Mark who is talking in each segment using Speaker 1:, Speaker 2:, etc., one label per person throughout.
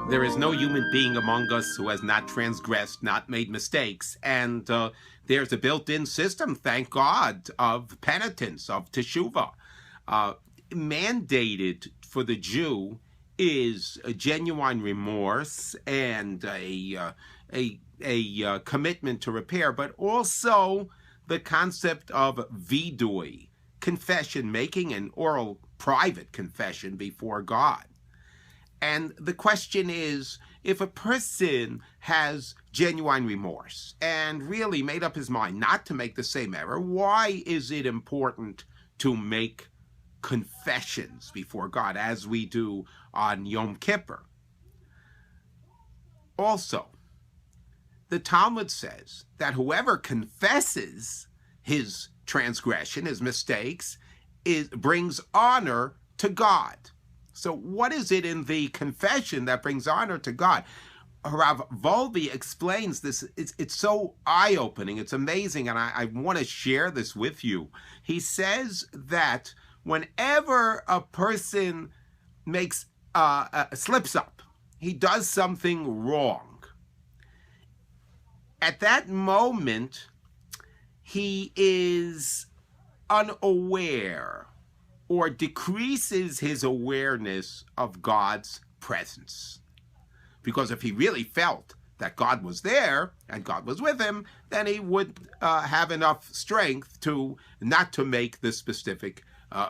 Speaker 1: There is no human being among us who has not transgressed, not made mistakes. And there's a built-in system, thank God, of penitence, of teshuvah. Mandated for the Jew is a genuine remorse and a commitment to repair, but also the concept of vidui, confession, making an oral private confession before God. And the question is, if a person has genuine remorse and really made up his mind not to make the same error, why is it important to make confessions before God as we do on Yom Kippur? Also, the Talmud says that whoever confesses his transgression, his mistakes, brings honor to God. So what is it in the confession that brings honor to God? Rav Volvi explains this. It's so eye-opening. It's amazing, and I want to share this with you. He says that whenever a person makes slips up, he does something wrong, at that moment, he is unaware or decreases his awareness of God's presence. Because if he really felt that God was there and God was with him, then he would have enough strength to not to make the specific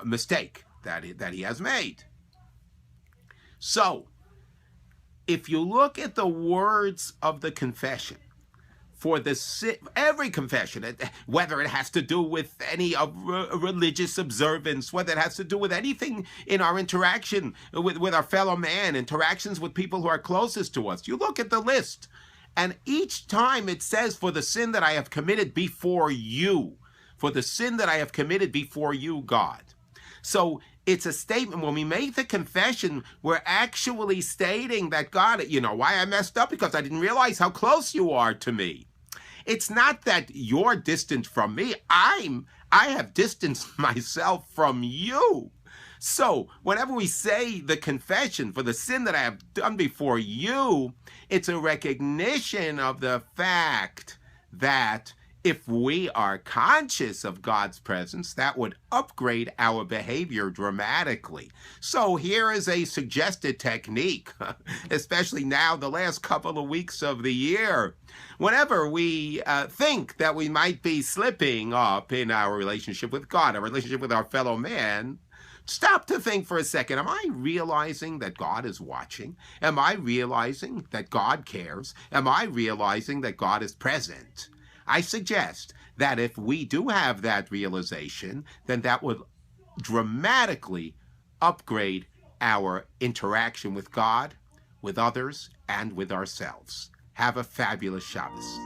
Speaker 1: mistake that he has made. So, if you look at the words of the confession, for every confession, whether it has to do with any religious observance, whether it has to do with anything in our interaction with our fellow man, interactions with people who are closest to us, you look at the list, and each time it says, for the sin that I have committed before you, for the sin that I have committed before you, God. So it's a statement. When we make the confession, we're actually stating that, God, you know why I messed up? Because I didn't realize how close you are to me. It's not that you're distant from me. I have distanced myself from you. So whenever we say the confession for the sin that I have done before you, it's a recognition of the fact that if we are conscious of God's presence, that would upgrade our behavior dramatically. So here is a suggested technique, especially now, the last couple of weeks of the year. Whenever we think that we might be slipping up in our relationship with God, our relationship with our fellow man, stop to think for a second. Am I realizing that God is watching? Am I realizing that God cares? Am I realizing that God is present? I suggest that if we do have that realization, then that would dramatically upgrade our interaction with God, with others, and with ourselves. Have a fabulous Shabbos.